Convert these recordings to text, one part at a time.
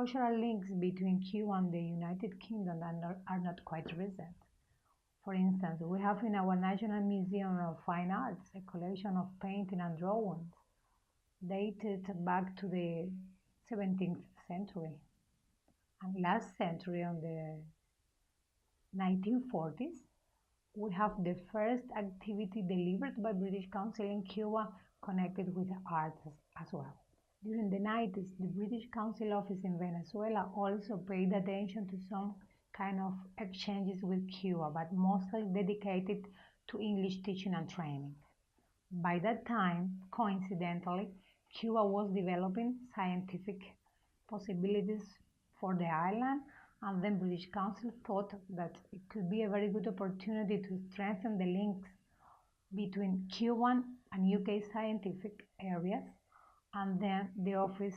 cultural links between Cuba and the United Kingdom are not quite recent. For instance, we have in our National Museum of Fine Arts a collection of painting and drawings dated back to the 17th century. And last century, on the 1940s, we have the first activity delivered by British Council in Cuba connected with arts as well. During the 90s, the British Council office in Venezuela also paid attention to some kind of exchanges with Cuba, but mostly dedicated to English teaching and training. By that time, coincidentally, Cuba was developing scientific possibilities for the island, and then British Council thought that it could be a very good opportunity to strengthen the links between Cuban and UK scientific areas, and then the office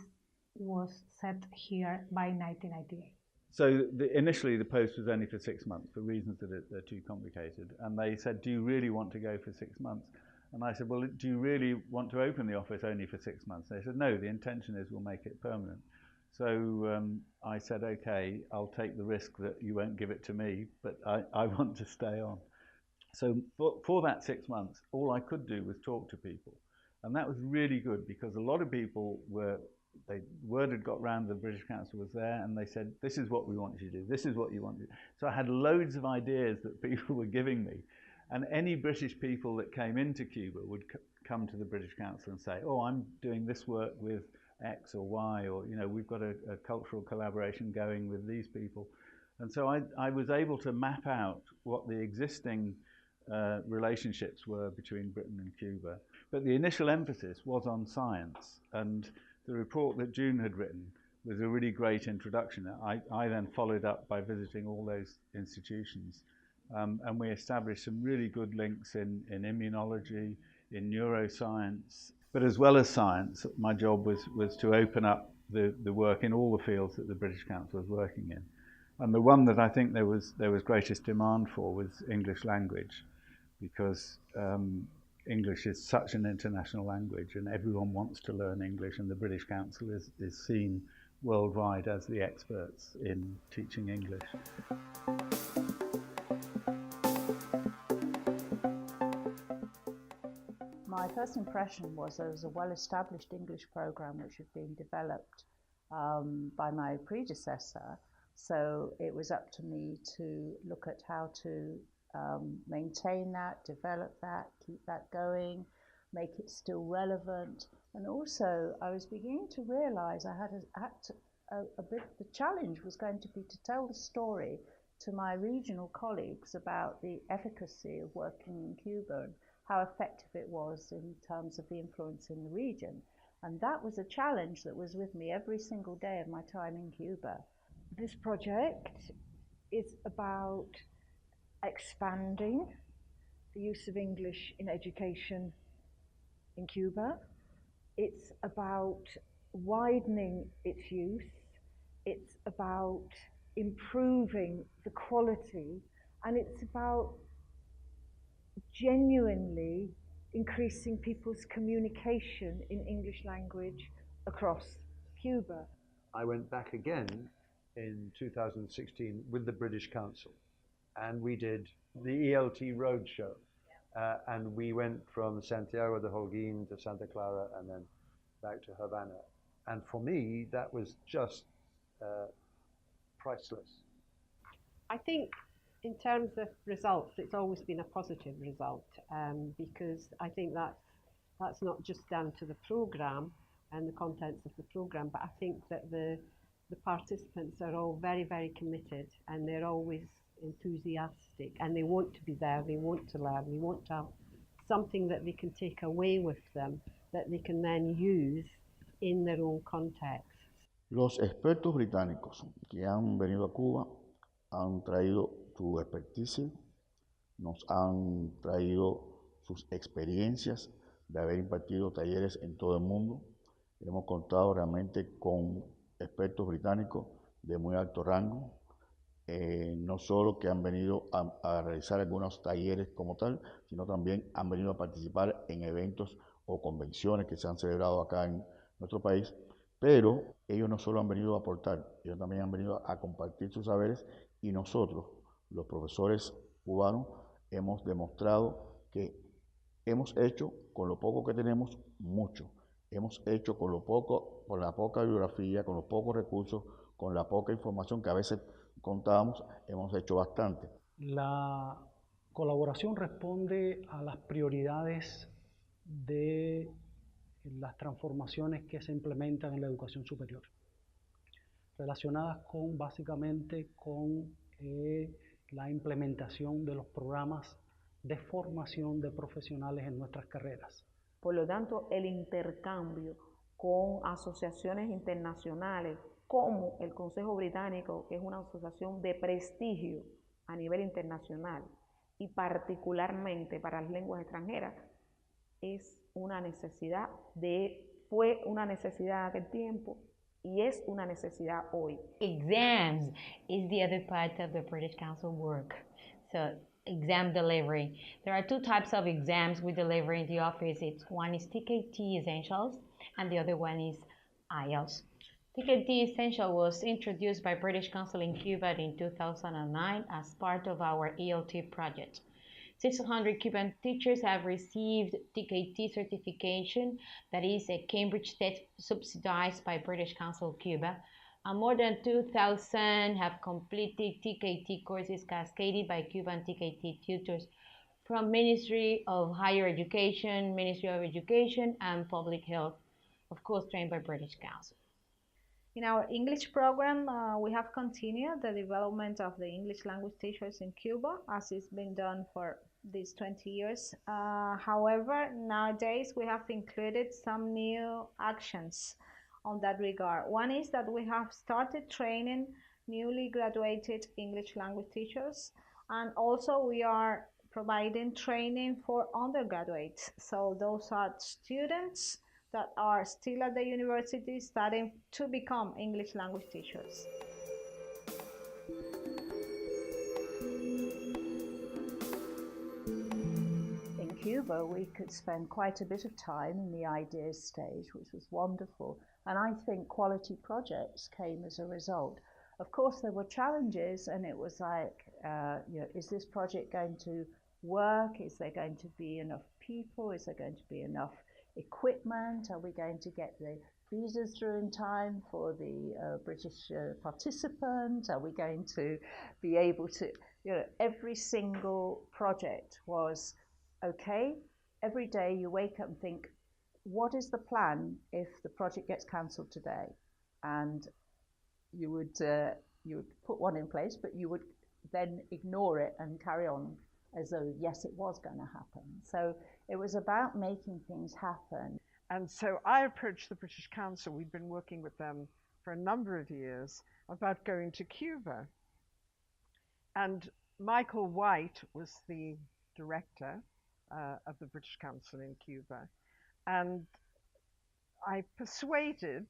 was set here by 1998. So initially the post was only for 6 months for reasons that are too complicated, and they said, do you really want to go for 6 months? And I said, well, do you really want to open the office only for 6 months? They said, no, the intention is we'll make it permanent. So I said, okay, I'll take the risk that you won't give it to me, but I want to stay on. So for that 6 months, all I could do was talk to people. And that was really good because a lot of people word had got round, the British Council was there, and they said, this is what we want you to do, this is what you want to do. So I had loads of ideas that people were giving me. And any British people that came into Cuba would come to the British Council and say, oh, I'm doing this work with X or Y, or, you know, we've got a cultural collaboration going with these people. And so I was able to map out what the existing relationships were between Britain and Cuba. But the initial emphasis was on science, and the report that June had written was a really great introduction. I then followed up by visiting all those institutions, and we established some really good links in immunology, in neuroscience. But as well as science, my job was to open up the work in all the fields that the British Council was working in. And the one that I think there was greatest demand for was English language, because English is such an international language and everyone wants to learn English, and the British Council is seen worldwide as the experts in teaching English. My first impression was there was a well-established English program which had been developed by my predecessor, so it was up to me to look at how to maintain that, develop that, keep that going, make it still relevant. And also I was beginning to realize I had a bit, the challenge was going to be to tell the story to my regional colleagues about the efficacy of working in Cuba and how effective it was in terms of the influence in the region. And that was a challenge that was with me every single day of my time in Cuba. This project is about expanding the use of English in education in Cuba. It's about widening its use. It's about improving the quality, and it's about genuinely increasing people's communication in English language across Cuba. I went back again in 2016 with the British Council, and we did the ELT Roadshow, and we went from Santiago de Holguin to Santa Clara and then back to Havana. And for me, that was just priceless. I think in terms of results, it's always been a positive result, because I think that's not just down to the programme and the contents of the programme, but I think that the participants are all very, very committed, and they're always enthusiastic, and they want to be there, they want to learn, they want to have something that they can take away with them, that they can then use in their own context. Los expertos británicos que han venido a Cuba han traído su expertise, nos han traído sus experiencias de haber impartido talleres en todo el mundo. Hemos contado realmente con expertos británicos de muy alto rango, no solo que han venido a realizar algunos talleres como tal, sino también han venido a participar en eventos o convenciones que se han celebrado acá en nuestro país, Pero ellos no solo han venido a aportar, ellos también han venido a compartir sus saberes y nosotros, los profesores cubanos, hemos demostrado que hemos hecho con lo poco que tenemos mucho. Hemos hecho con lo poco, con la poca bibliografía, con los pocos recursos, con la poca información que a veces contábamos, hemos hecho bastante. La colaboración responde a las prioridades de las transformaciones que se implementan en la educación superior, relacionadas básicamente con la implementación de los programas de formación de profesionales en nuestras carreras. Por lo tanto, el intercambio con asociaciones internacionales como el Consejo Británico, que es una asociación de prestigio a nivel internacional y particularmente para las lenguas extranjeras, es una necesidad fue una necesidad de aquel tiempo y es una necesidad hoy. Exams is the other part of the British Council work. So exam delivery. There are two types of exams we deliver in the office. One is TKT Essentials and the other one is IELTS. TKT Essential was introduced by British Council in Cuba in 2009 as part of our ELT project. 600 Cuban teachers have received TKT certification, that is a Cambridge test subsidized by British Council Cuba, and more than 2,000 have completed TKT courses cascaded by Cuban TKT tutors from Ministry of Higher Education, Ministry of Education, and Public Health, of course trained by British Council. In our English program, we have continued the development of the English language teachers in Cuba, as it's been done for these 20 years. However, nowadays we have included some new actions on that regard. One is that we have started training newly graduated English language teachers, and also we are providing training for undergraduates. So those are students that are still at the university studying to become English language teachers. In Cuba, we could spend quite a bit of time in the ideas stage, which was wonderful. And I think quality projects came as a result. Of course, there were challenges, and it was like, is this project going to work? Is there going to be enough people? Is there going to be enough equipment? Are we going to get the visas through in time for the British participant? Are we going to be able to, every single project was, okay, every day you wake up and think, what is the plan if the project gets cancelled today? And you would put one in place, but you would then ignore it and carry on as though, yes, it was going to happen. So it was about making things happen. And so I approached the British Council. We'd been working with them for a number of years about going to Cuba. And Michael White was the director of the British Council in Cuba. And I persuaded,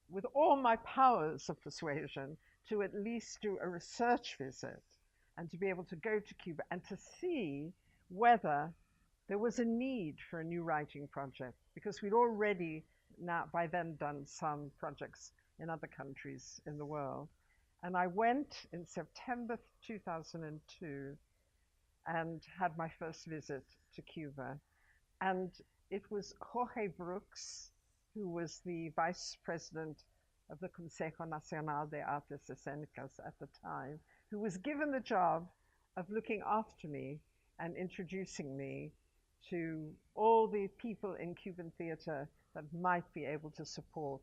with all my powers of persuasion, to at least do a research visit and to be able to go to Cuba and to see whether there was a need for a new writing project, because we'd already now by then done some projects in other countries in the world. And I went in September 2002 and had my first visit to Cuba. And it was Jorge Brooks, who was the vice president of the Consejo Nacional de Artes Escénicas at the time, who was given the job of looking after me and introducing me to all the people in Cuban theater that might be able to support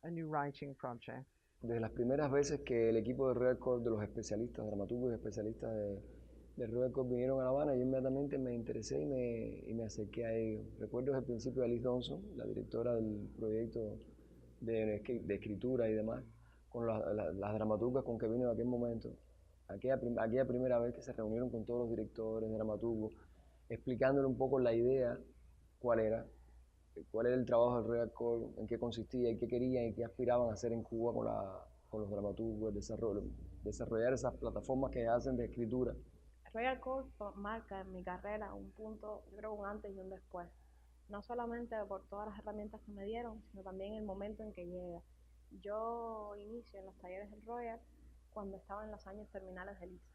a new writing project. Desde las primeras veces que el equipo de Royal Court, de los especialistas, dramaturgos y especialistas de Royal Court vinieron a La Habana, yo inmediatamente me interesé y me acerqué a ellos. Recuerdo desde el principio a Alice Johnson, la directora del proyecto de escritura y demás, con las dramaturgas con que vino en aquel momento. Aquella primera vez que se reunieron con todos los directores, dramaturgos, explicándole un poco la idea, cuál era el trabajo del Royal Court, en qué consistía y qué querían y qué aspiraban a hacer en Cuba con los dramaturgos, desarrollar esas plataformas que hacen de escritura. Royal Court marca en mi carrera un punto, yo creo un antes y un después. no solamente por todas las herramientas que me dieron, sino también el momento en que llega. Yo inicio en los talleres del Royal cuando estaba en los años terminales del ISA.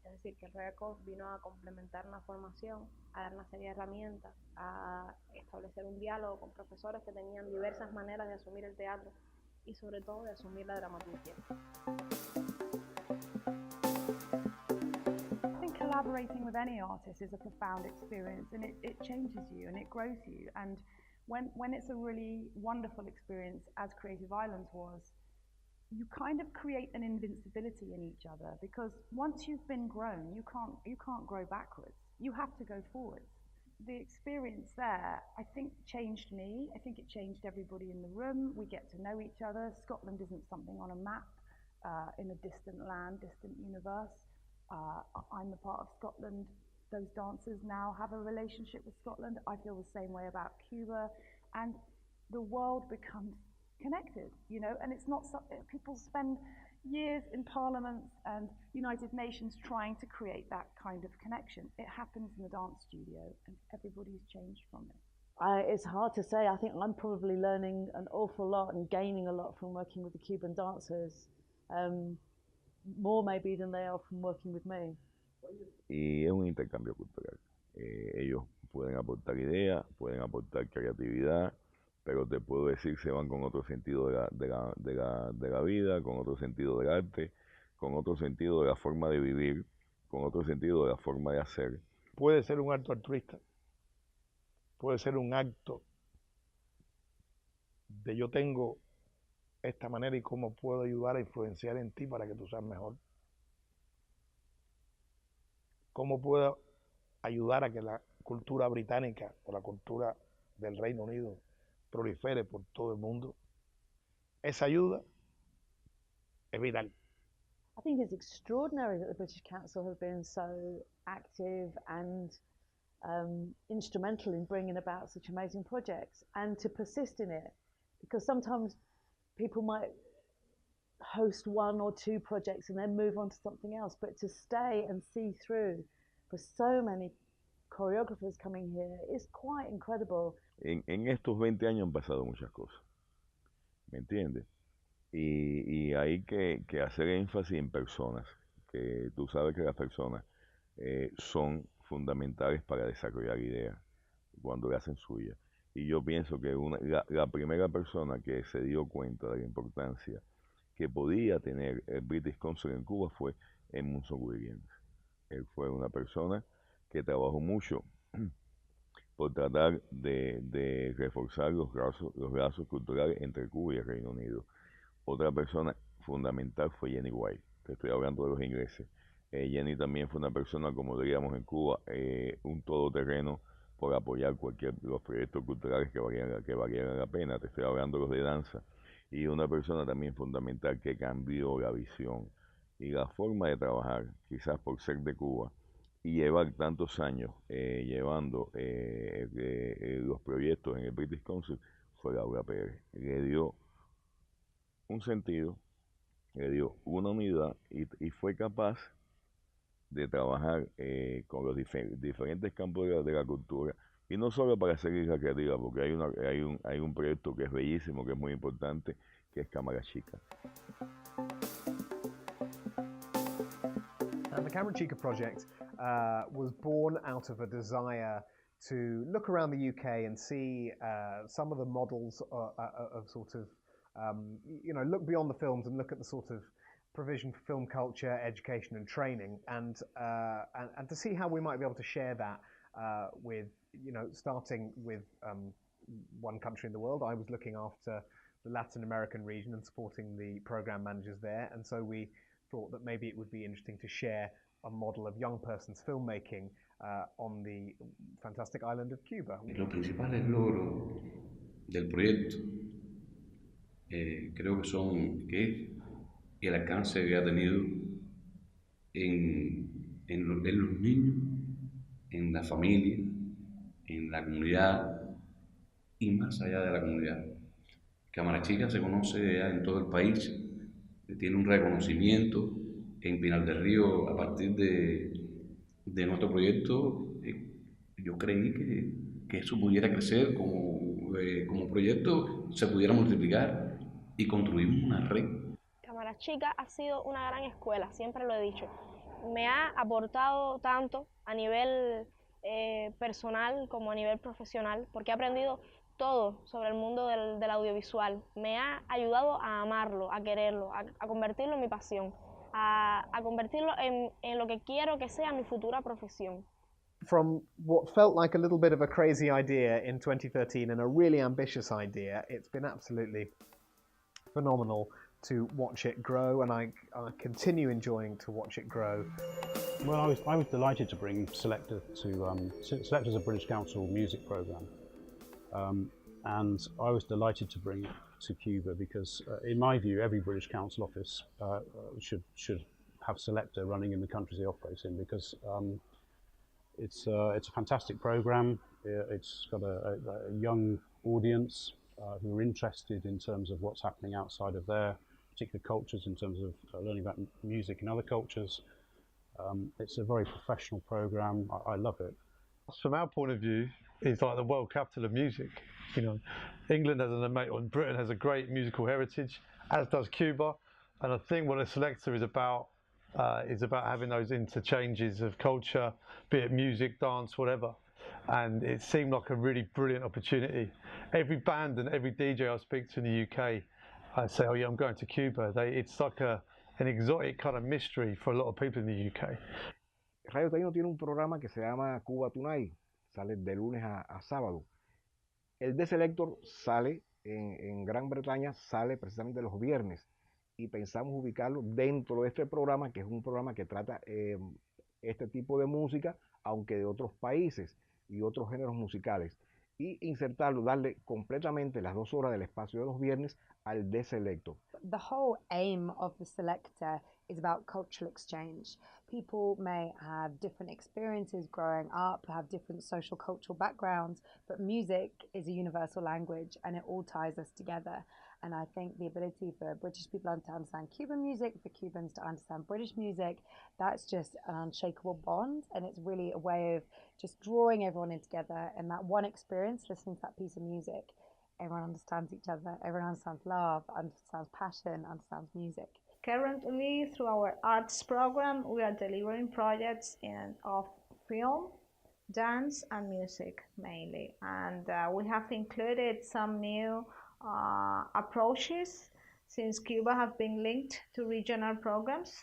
Es decir, que el Royal Court vino a complementar una formación, a dar una serie de herramientas, a establecer un diálogo con profesores que tenían diversas maneras de asumir el teatro y sobre todo de asumir la dramaturgia. I think collaborating with any artist is a profound experience, and it changes you and it grows you. And when it's a really wonderful experience, as Creative Islands was, you kind of create an invincibility in each other, because once you've been grown, you can't grow backwards. You have to go forwards. The experience there, I think, changed me. I think it changed everybody in the room. We get to know each other. Scotland isn't something on a map in a distant land, distant universe. I'm a part of Scotland. Those dancers now have a relationship with Scotland. I feel the same way about Cuba. And the world becomes connected, you know, and it's not people spend years in parliaments and United Nations trying to create that kind of connection. It happens in the dance studio, and everybody's changed from it. It's hard to say. I think I'm probably learning an awful lot and gaining a lot from working with the Cuban dancers, more maybe than they are from working with me. Y es un intercambio cultural. Ellos pueden aportar ideas, pueden aportar creatividad, pero te puedo decir se van con otro sentido de la vida, con otro sentido del arte, con otro sentido de la forma de vivir, con otro sentido de la forma de hacer. Puede ser un acto altruista, puede ser un acto de yo tengo esta manera y cómo puedo ayudar a influenciar en ti para que tú seas mejor. Cómo puedo ayudar a que la cultura británica o la cultura del Reino Unido prolifere por todo el mundo. Esa ayuda es vital. I think it's extraordinary that the British Council have been so active and instrumental in bringing about such amazing projects, and to persist in it, because sometimes people might host one or two projects and then move on to something else, but to stay and see through for so many choreographers coming here is quite incredible. En estos 20 años han pasado muchas cosas, ¿me entiendes? Y hay que hacer énfasis en personas, que tú sabes que las personas son fundamentales para desarrollar ideas cuando le hacen suya. Y yo pienso que la primera persona que se dio cuenta de la importancia que podía tener el British Council en Cuba fue Emerson Williams. Él fue una persona que trabajó mucho por tratar de reforzar los lazos culturales entre Cuba y el Reino Unido. Otra persona fundamental fue Jenny White, te estoy hablando de los ingleses. Jenny también fue una persona, como diríamos en Cuba, un todoterreno por apoyar los proyectos culturales que valieran la pena. Te estoy hablando de los de danza. Y una persona también fundamental que cambió la visión y la forma de trabajar, quizás por ser de Cuba, y llevar tantos años llevando los proyectos en el British Council, fue Laura Pérez. Le dio un sentido, le dio una unidad y fue capaz de trabajar con los diferentes campos de la cultura, y no solo para hacer isla creativa, porque hay un proyecto que es bellísimo, que es muy importante, que es Cámara Chica. And the Camera Chica project was born out of a desire to look around the UK and see some of the models of sort of, look beyond the films and look at the sort of provision for film culture, education and training, and to see how we might be able to share that with, starting with one country in the world. I was looking after the Latin American region and supporting the program managers there, and so we thought that maybe it would be interesting to share a model of young person's filmmaking on the fantastic island of Cuba. Los principales logros del proyecto creo que es el alcance que ha tenido en los niños, en la familia, en la comunidad y más allá de la comunidad. Cámara Chica se conoce ya en todo el país, tiene un reconocimiento en Pinar del Río a partir de nuestro proyecto. Yo creí que eso pudiera crecer como proyecto, se pudiera multiplicar y construimos una red. Cámara Chica ha sido una gran escuela, siempre lo he dicho. Me ha aportado tanto a nivel personal como a nivel profesional, porque he aprendido todo sobre el mundo del audiovisual. Me ha ayudado a amarlo, a quererlo, a convertirlo en mi pasión, a convertirlo en lo que quiero que sea mi futura profesión. From what felt like a little bit of a crazy idea in 2013 and a really ambitious idea, it's been absolutely phenomenal to watch it grow, and I continue enjoying to watch it grow. Well, I was delighted to bring Selector to Selector's a British Council music programme, and I was delighted to bring it to Cuba because, in my view, every British Council office should have Selector running in the countries they operate in, because it's a fantastic programme. It's got a young audience who are interested in terms of what's happening outside of their particular cultures, in terms of learning about music in other cultures. It's a very professional programme. I love it. From our point of view, it's like the world capital of music. You know, England has Britain has a great musical heritage, as does Cuba. And I think what a Selector is about having those interchanges of culture, be it music, dance, whatever. And it seemed like a really brilliant opportunity. Every band and every DJ I speak to in the UK, I say, oh yeah, I'm going to Cuba. It's like an exotic kind of mystery for a lot of people in the UK. Radio Taíno tiene un programa que se llama Cuba Tonight, sale de lunes a sábado. El de Selector sale en Gran Bretaña, sale precisamente los viernes, y pensamos ubicarlo dentro de este programa, que es un programa que trata este tipo de música, aunque de otros países y otros géneros musicales, y insertarlo, darle completamente las 2 horas del espacio de los viernes al de Selector. The whole aim of the Selector is about cultural exchange. People may have different experiences growing up, have different social cultural backgrounds, but music is a universal language and it all ties us together. And I think the ability for British people to understand Cuban music, for Cubans to understand British music, that's just an unshakable bond. And it's really a way of just drawing everyone in together in that one experience, listening to that piece of music. Everyone understands each other, everyone understands love, understands passion, understands music. Currently, through our arts program, we are delivering projects of film, dance, and music mainly. And we have included some new approaches, since Cuba have been linked to regional programs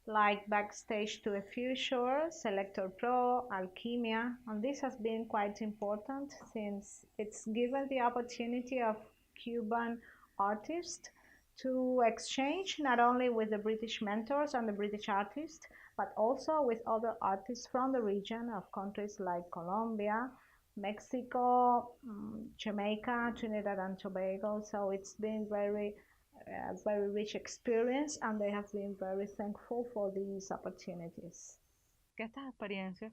like Backstage to the Future, Selector Pro, Alchemia, and this has been quite important since it's given the opportunity of Cuban artists to exchange not only with the British mentors and the British artists, but also with other artists from the region of countries like Colombia, Mexico, Jamaica, Trinidad and Tobago. So it's been very rich experience, and they have been very thankful for these opportunities. Que estas experiencias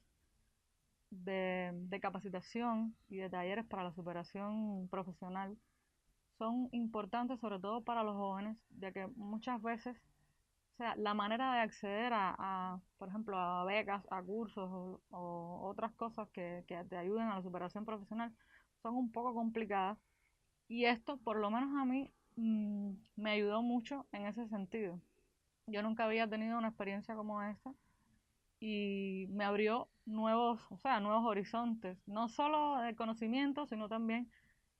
de capacitación y de talleres para la superación profesional son importantes sobre todo para los jóvenes, ya que muchas veces, o sea, la manera de acceder por ejemplo, a becas, a cursos o otras cosas que te ayuden a la superación profesional son un poco complicadas, y esto, por lo menos a mí, me ayudó mucho en ese sentido. Yo nunca había tenido una experiencia como esta y me abrió nuevos horizontes, no solo de conocimiento, sino también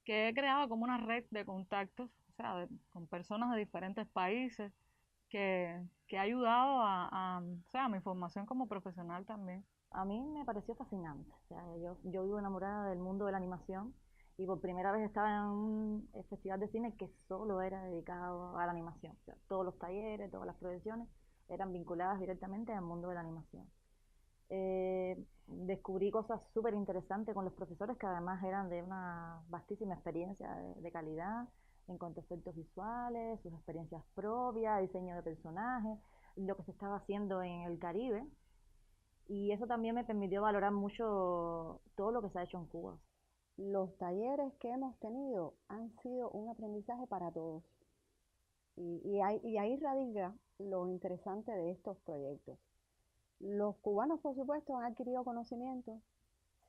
que he creado como una red de contactos, o sea, con personas de diferentes países, que ha ayudado a mi formación como profesional también. A mí me pareció fascinante. O sea, yo vivo enamorada del mundo de la animación, y por primera vez estaba en un festival de cine que solo era dedicado a la animación. O sea, todos los talleres, todas las proyecciones eran vinculadas directamente al mundo de la animación. Descubrí cosas súper interesantes con los profesores, que además eran de una vastísima experiencia de calidad en cuanto a efectos visuales, sus experiencias propias, diseño de personajes, lo que se estaba haciendo en el Caribe. Y eso también me permitió valorar mucho todo lo que se ha hecho en Cuba. Los talleres que hemos tenido han sido un aprendizaje para todos. Y ahí radica lo interesante de estos proyectos. Los cubanos, por supuesto, han adquirido conocimiento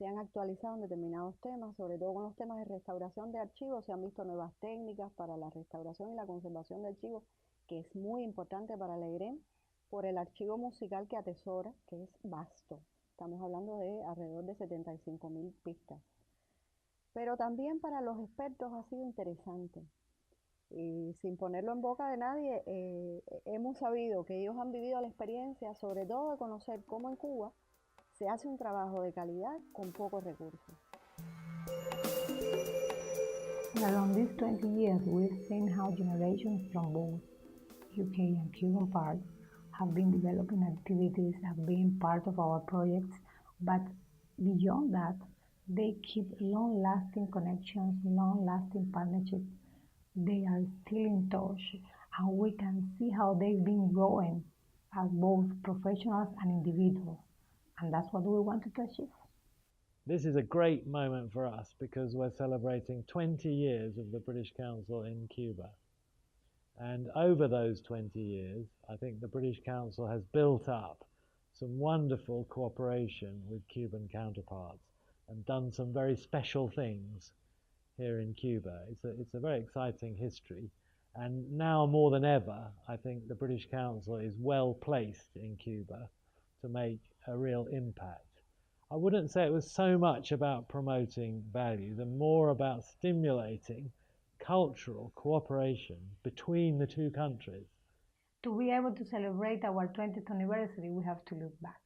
se han actualizado en determinados temas, sobre todo con los temas de restauración de archivos, se han visto nuevas técnicas para la restauración y la conservación de archivos, que es muy importante para la EIREM, por el archivo musical que atesora, que es vasto. Estamos hablando de alrededor de 75.000 pistas. Pero también para los expertos ha sido interesante. Y sin ponerlo en boca de nadie, hemos sabido que ellos han vivido la experiencia, sobre todo de conocer cómo en Cuba se hace un trabajo de calidad con pocos recursos. Around these 20 years, we've seen how generations from both UK and Cuban parts have been developing activities, have been part of our projects, but beyond that, they keep long-lasting connections, long-lasting partnerships. They are still in touch, and we can see how they've been growing as both professionals and individuals, and that's what we wanted to achieve. This is a great moment for us because we're celebrating 20 years of the British Council in Cuba. And over those 20 years, I think the British Council has built up some wonderful cooperation with Cuban counterparts and done some very special things here in Cuba. It's a very exciting history. And now more than ever, I think the British Council is well placed in Cuba to make a real impact. I wouldn't say it was so much about promoting values and more about stimulating cultural cooperation between the two countries. To be able to celebrate our 20th anniversary, we have to look back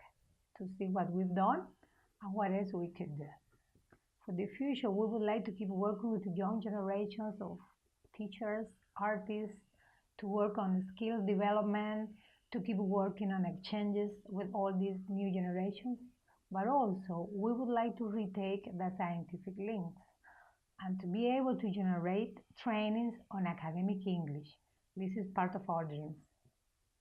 to see what we've done and what else we could do. For the future, we would like to keep working with the young generations of teachers, artists, to work on skill development, to keep working on exchanges with all these new generations. But also, we would like to retake the scientific links and to be able to generate trainings on academic English. This is part of our dreams.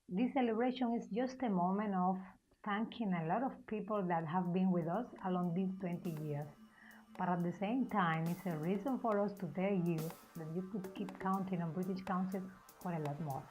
This celebration is just a moment of thanking a lot of people that have been with us along these 20 years. But at the same time, it's a reason for us to tell you that you could keep counting on British Council for a lot more.